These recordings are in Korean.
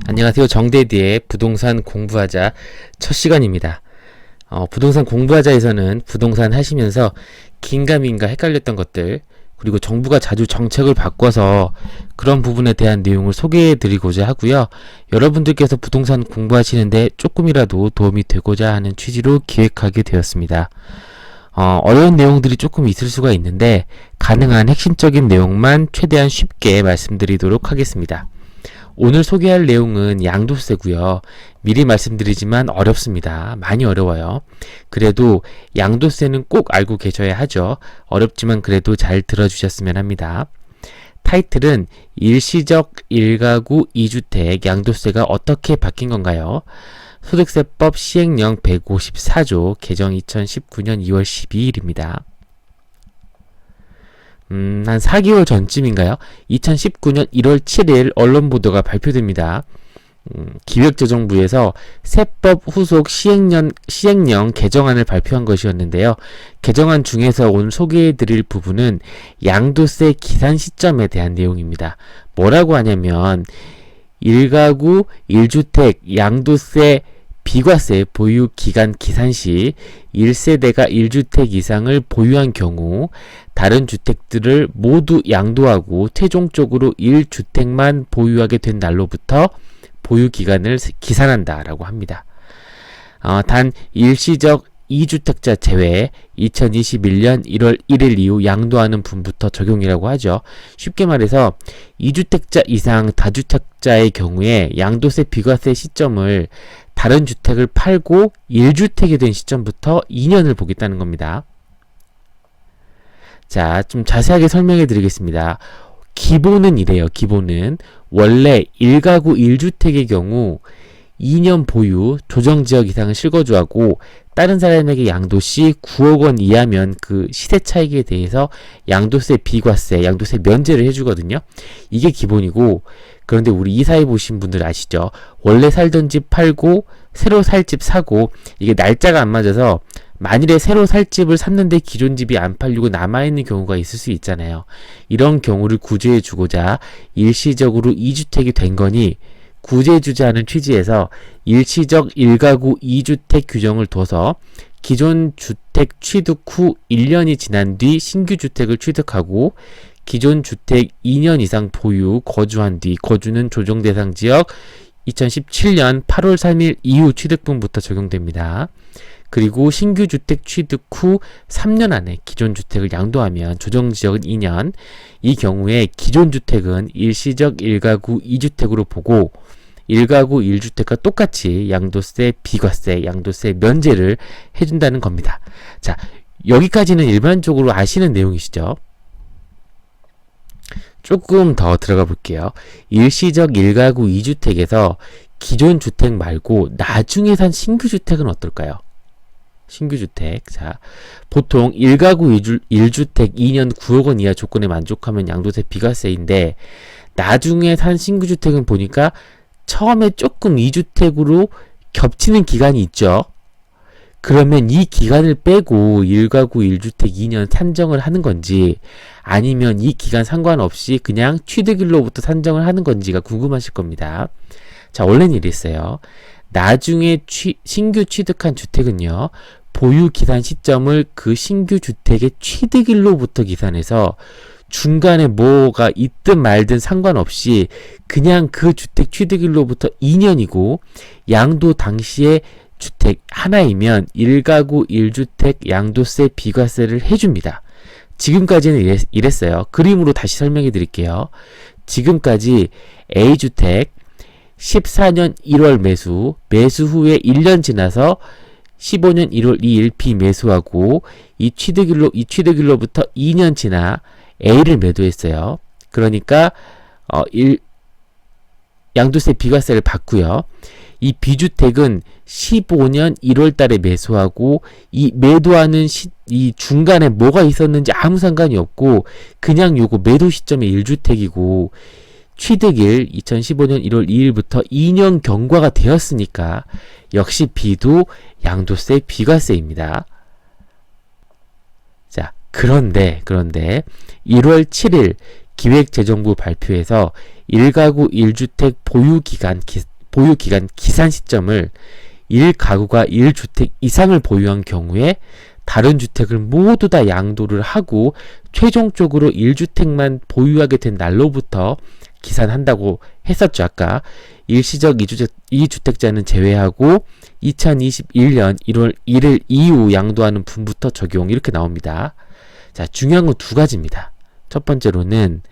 안녕하세요. 정대디의 부동산 공부하자 첫 시간입니다. 부동산 공부하자에서는 부동산 하시면서 긴가민가 헷갈렸던 것들, 그리고 정부가 자주 정책을 바꿔서 그런 부분에 대한 내용을 소개해 드리고자 하고요. 여러분들께서 부동산 공부하시는데 조금이라도 도움이 되고자 하는 취지로 기획하게 되었습니다. 어려운 내용들이 조금 있을 수가 있는데 가능한 핵심적인 내용만 최대한 쉽게 말씀드리도록 하겠습니다. 오늘 소개할 내용은 양도세고요. 미리 말씀드리지만 어렵습니다. 많이 어려워요. 그래도 양도세는 꼭 알고 계셔야 하죠. 어렵지만 그래도 잘 들어주셨으면 합니다. 타이틀은 일시적 1가구 2주택 양도세가 어떻게 바뀐 건가요? 소득세법 시행령 154조 개정 2019년 2월 12일입니다. 한 4개월 전쯤인가요? 2019년 1월 7일 언론 보도가 발표됩니다. 기획재정부에서 세법 후속 시행령 개정안을 발표한 것이었는데요. 개정안 중에서 오늘 소개해드릴 부분은 양도세 기산 시점에 대한 내용입니다. 뭐라고 하냐면 1가구 1주택 양도세 비과세 보유 기간 기산 시 1세대가 1주택 이상을 보유한 경우 다른 주택들을 모두 양도하고 최종적으로 1주택만 보유하게 된 날로부터 보유 기간을 기산한다 라고 합니다. 단 일시적 2주택자 제외 2021년 1월 1일 이후 양도하는 분부터 적용이라고 하죠. 쉽게 말해서 2주택자 이상 다주택자의 경우에 양도세 비과세 시점을 다른 주택을 팔고 1주택이 된 시점부터 2년을 보겠다는 겁니다. 자, 좀 자세하게 설명해 드리겠습니다. 기본은 이래요. 기본은 원래 1가구 1주택의 경우 2년 보유, 조정지역 이상을 실거주하고 다른 사람에게 양도시 9억 원 이하면 그 시세 차익에 대해서 양도세 비과세, 양도세 면제를 해주거든요. 이게 기본이고, 그런데 우리 이사해 보신 분들 아시죠? 원래 살던 집 팔고 새로 살 집 사고 이게 날짜가 안 맞아서 만일에 새로 살 집을 샀는데 기존 집이 안 팔리고 남아있는 경우가 있을 수 있잖아요. 이런 경우를 구제해 주고자 일시적으로 2주택이 된 거니 구제해주자는 취지에서 일시적 1가구 2주택 규정을 둬서 기존 주택 취득 후 1년이 지난 뒤 신규 주택을 취득하고 기존 주택 2년 이상 보유, 거주한 뒤 거주는 조정 대상 지역 2017년 8월 3일 이후 취득분부터 적용됩니다. 그리고 신규 주택 취득 후 3년 안에 기존 주택을 양도하면 조정 지역은 2년, 이 경우에 기존 주택은 일시적 1가구 2주택으로 보고 1가구 1주택과 똑같이 양도세 비과세, 양도세 면제를 해준다는 겁니다. 자, 여기까지는 일반적으로 아시는 내용이시죠? 조금 더 들어가 볼게요. 일시적 1가구 2주택에서 기존 주택 말고 나중에 산 신규 주택은 어떨까요? 신규 주택. 자, 보통 1가구 1주택 2년 9억 원 이하 조건에 만족하면 양도세 비과세인데 나중에 산 신규 주택은 보니까 처음에 조금 2주택으로 겹치는 기간이 있죠. 그러면 이 기간을 빼고 1가구 1주택 2년 산정을 하는 건지 아니면 이 기간 상관없이 그냥 취득일로부터 산정을 하는 건지가 궁금하실 겁니다. 자, 원래는 이랬어요. 나중에 신규 취득한 주택은요, 보유 기산 시점을 그 신규 주택의 취득일로부터 기산해서 중간에 뭐가 있든 말든 상관없이 그냥 그 주택 취득일로부터 2년이고 양도 당시에 주택 하나이면 1가구 1주택 양도세 비과세를 해줍니다. 지금까지는 이랬어요. 그림으로 다시 설명해 드릴게요. 지금까지 A주택 14년 1월 매수 후에 1년 지나서 15년 1월 2일 비매수하고 이 취득일로부터 2년 지나 A를 매도했어요. 그러니까 양도세 비과세를 받고요. 이 B주택은 15년 1월 달에 매수하고 이 매도하는 이 중간에 뭐가 있었는지 아무 상관이 없고 그냥 요거 매도 시점에 1주택이고 취득일 2015년 1월 2일부터 2년 경과가 되었으니까 역시 B도 양도세 비과세입니다. 자, 그런데 1월 7일 기획재정부 발표에서 1가구 1주택 보유기간 기산 시점을 1가구가 1주택 이상을 보유한 경우에 다른 주택을 모두 다 양도를 하고 최종적으로 1주택만 보유하게 된 날로부터 기산한다고 했었죠. 아까 일시적 2주택자는 제외하고 2021년 1월 1일 이후 양도하는 분부터 적용, 이렇게 나옵니다. 자, 중요한 건 두 가지입니다. 첫 번째로는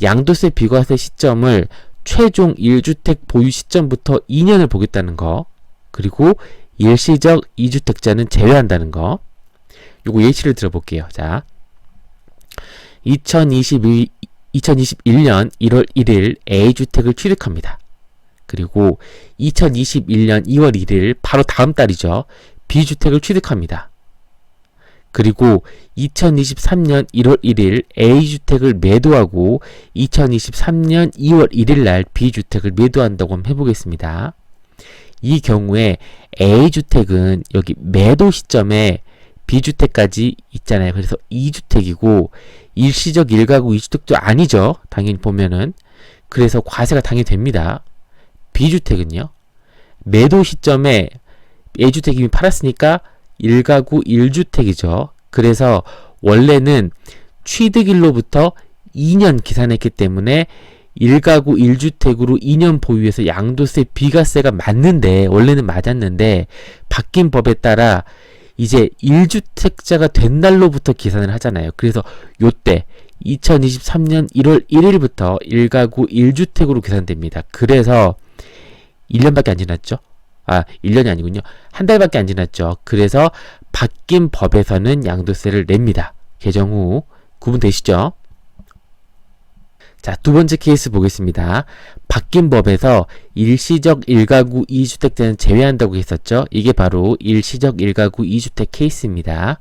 양도세 비과세 시점을 최종 1주택 보유 시점부터 2년을 보겠다는 거, 그리고 일시적 2주택자는 제외한다는 거. 요거 예시를 들어볼게요. 자, 2021년 1월 1일 A주택을 취득합니다. 그리고 2021년 2월 1일 바로 다음 달이죠. B주택을 취득합니다. 그리고 2023년 1월 1일 A주택을 매도하고 2023년 2월 1일 날 B주택을 매도한다고 한번 해보겠습니다. 이 경우에 A주택은 여기 매도 시점에 B주택까지 있잖아요. 그래서 2주택이고 일시적 1가구 2주택도 아니죠. 당연히 보면은. 그래서 과세가 당연히 됩니다. B주택은요. 매도 시점에 A주택 이미 팔았으니까 1가구 1주택이죠. 그래서 원래는 취득일로부터 2년 기산했기 때문에 1가구 1주택으로 2년 보유해서 양도세 비과세가 맞는데, 원래는 맞았는데 바뀐 법에 따라 이제 1주택자가 된 날로부터 계산을 하잖아요. 그래서 요때 2023년 1월 1일부터 1가구 1주택으로 계산됩니다. 그래서 1년밖에 안 지났죠? 1년이 아니군요. 한 달밖에 안 지났죠. 그래서 바뀐 법에서는 양도세를 냅니다. 개정 후. 구분되시죠? 자, 두 번째 케이스 보겠습니다. 바뀐 법에서 일시적 1가구 2주택자는 제외한다고 했었죠. 이게 바로 일시적 1가구 2주택 케이스입니다.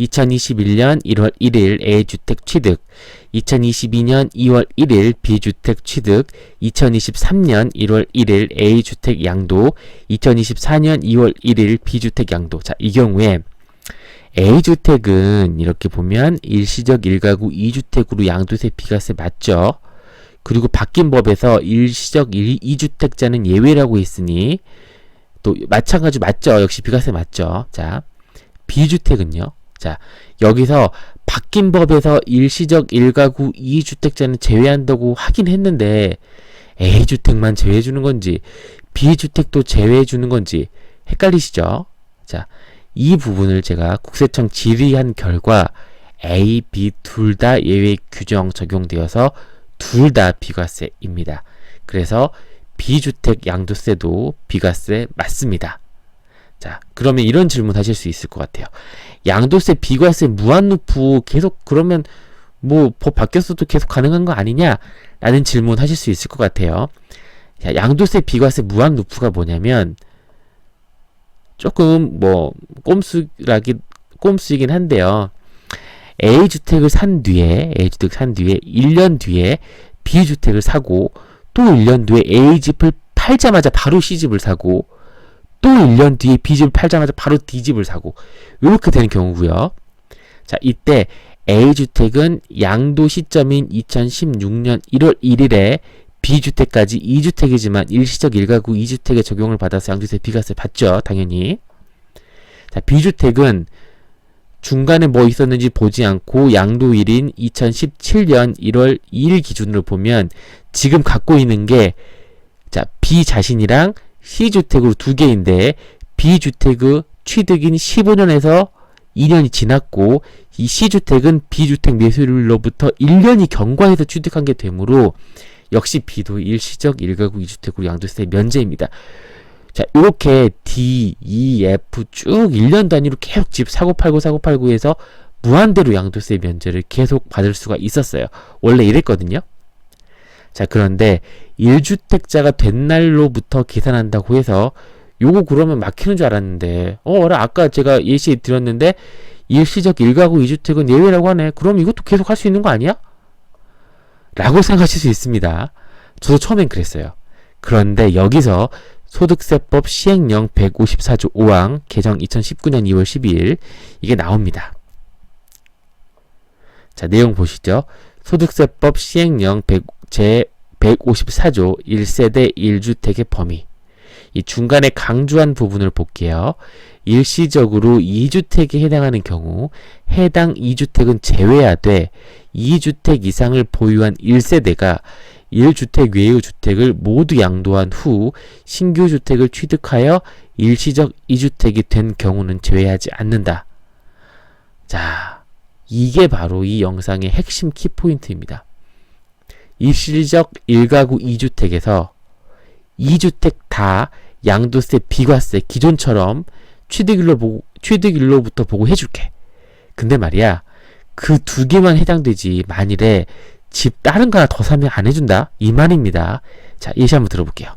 2021년 1월 1일 A주택 취득, 2022년 2월 1일 B주택 취득, 2023년 1월 1일 A주택 양도, 2024년 2월 1일 B주택 양도. 자, 이 경우에 A주택은 이렇게 보면 일시적 1가구 2주택으로 양도세 비과세 맞죠? 그리고 바뀐 법에서 일시적 2주택자는 예외라고 했으니 또 마찬가지 맞죠? 역시 비과세 맞죠? 자, B주택은요? 자, 여기서 바뀐 법에서 일시적 1가구 2주택자는 제외한다고 하긴 했는데 A주택만 제외해주는 건지 B주택도 제외해주는 건지 헷갈리시죠? 자, 이 부분을 제가 국세청 질의한 결과 A, B 둘 다 예외 규정 적용되어서 둘 다 비과세입니다. 그래서 B주택 양도세도 비과세 맞습니다. 자, 그러면 이런 질문 하실 수 있을 것 같아요. 양도세 비과세 무한루프 계속 그러면 뭐 법 바뀌었어도 계속 가능한 거 아니냐? 라는 질문 하실 수 있을 것 같아요. 자, 양도세 비과세 무한루프가 뭐냐면 조금 뭐 꼼수이긴 한데요. A주택을 산 뒤에 1년 뒤에 B주택을 사고 또 1년 뒤에 A집을 팔자마자 바로 C집을 사고 또 1년 뒤에 B집을 팔자마자 바로 D집을 사고 이렇게 되는 경우고요. 자, 이때 A주택은 양도 시점인 2016년 1월 1일에 B주택까지 2주택이지만 일시적 1가구 2주택에 적용을 받아서 양도세 비과세 받죠. 당연히. 자, B주택은 중간에 뭐 있었는지 보지 않고 양도일인 2017년 1월 2일 기준으로 보면 지금 갖고 있는 게 자, B 자신이랑 C주택으로 두 개인데 B주택의 취득인 15년에서 2년이 지났고 이 C주택은 B주택 매수일로부터 1년이 경과해서 취득한 게 되므로 역시 B도 일시적 1가구 2주택으로 양도세 면제입니다. 자, 이렇게 D, E, F 쭉 1년 단위로 계속 집 사고 팔고 해서 무한대로 양도세 면제를 계속 받을 수가 있었어요. 원래 이랬거든요. 자, 그런데 1주택자가 된 날로부터 계산한다고 해서 요거 그러면 막히는 줄 알았는데 아까 제가 예시 드렸는데 일시적 1가구 2주택은 예외라고 하네. 그럼 이것도 계속 할 수 있는 거 아니야? 라고 생각하실 수 있습니다. 저도 처음엔 그랬어요. 그런데 여기서 소득세법 시행령 154조 5항 개정 2019년 2월 12일 이게 나옵니다. 자, 내용 보시죠. 소득세법 시행령 제 154조 1세대 1주택의 범위. 이 중간에 강조한 부분을 볼게요. 일시적으로 2주택에 해당하는 경우 해당 2주택은 제외하되 2주택 이상을 보유한 1세대가 1주택 외의 주택을 모두 양도한 후 신규 주택을 취득하여 일시적 2주택이 된 경우는 제외하지 않는다. 자, 이게 바로 이 영상의 핵심 키포인트입니다. 일시적 1가구 2주택에서 2주택 다 양도세, 비과세 기존처럼 취득일로부터 보고 해줄게. 근데 말이야, 그 두 개만 해당되지 만일에 집 다른 거 하나 더 사면 안 해준다, 이 말입니다. 자, 예시 한번 들어볼게요.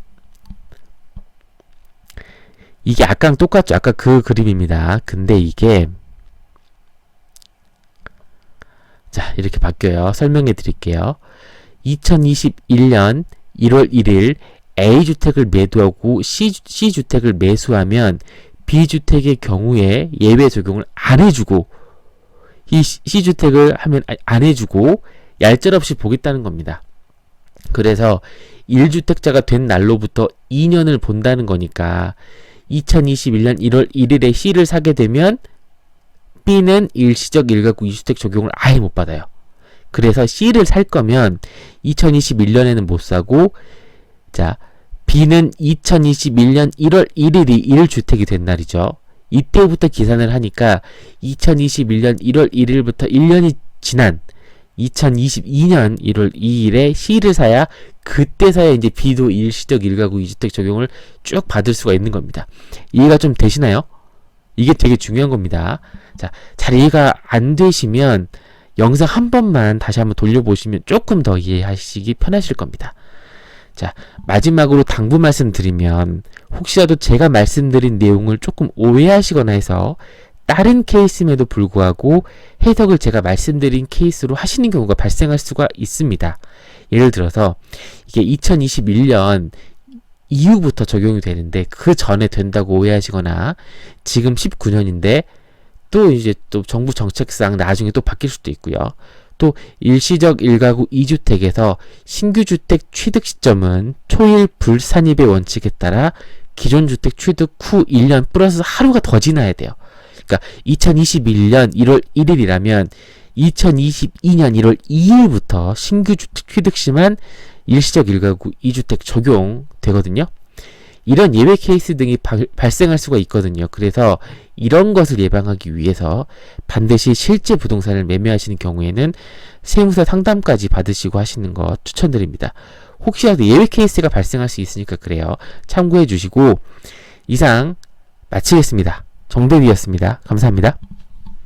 이게 아까랑 똑같죠? 아까 그 그림입니다. 근데 이게 자, 이렇게 바뀌어요. 설명해 드릴게요. 2021년 1월 1일 A주택을 매도하고 C주택을 매수하면 B주택의 경우에 예외 적용을 안 해주고, 이 C주택을 하면 안 해주고 얄짤없이 보겠다는 겁니다. 그래서 1주택자가 된 날로부터 2년을 본다는 거니까 2021년 1월 1일에 C를 사게 되면 B는 일시적 1가구 2주택 적용을 아예 못 받아요. 그래서 C를 살 거면 2021년에는 못 사고, 자, B는 2021년 1월 1일이 1주택이 된 날이죠. 이때부터 계산을 하니까 2021년 1월 1일부터 1년이 지난 2022년 1월 2일에 C를 사야, 그때서야 이제 B도 일시적 1가구 2주택 적용을 쭉 받을 수가 있는 겁니다. 이해가 좀 되시나요? 이게 되게 중요한 겁니다. 자, 잘 이해가 안 되시면 영상 한 번만 다시 한번 돌려보시면 조금 더 이해하시기 편하실 겁니다. 자, 마지막으로 당부 말씀드리면, 혹시라도 제가 말씀드린 내용을 조금 오해하시거나 해서 다른 케이스임에도 불구하고 해석을 제가 말씀드린 케이스로 하시는 경우가 발생할 수가 있습니다. 예를 들어서 이게 2021년 이후부터 적용이 되는데 그 전에 된다고 오해하시거나, 지금 19년인데 또 이제 또 정부 정책상 나중에 또 바뀔 수도 있고요. 또 일시적 1가구 2주택에서 신규주택 취득 시점은 초일 불산입의 원칙에 따라 기존 주택 취득 후 1년 플러스 하루가 더 지나야 돼요. 그러니까 2021년 1월 1일이라면 2022년 1월 2일부터 신규주택 취득 시만 일시적 1가구 2주택 적용되거든요. 이런 예외 케이스 등이 발생할 수가 있거든요. 그래서 이런 것을 예방하기 위해서 반드시 실제 부동산을 매매하시는 경우에는 세무사 상담까지 받으시고 하시는 거 추천드립니다. 혹시라도 예외 케이스가 발생할 수 있으니까 그래요. 참고해 주시고, 이상 마치겠습니다. 정대위였습니다. 감사합니다.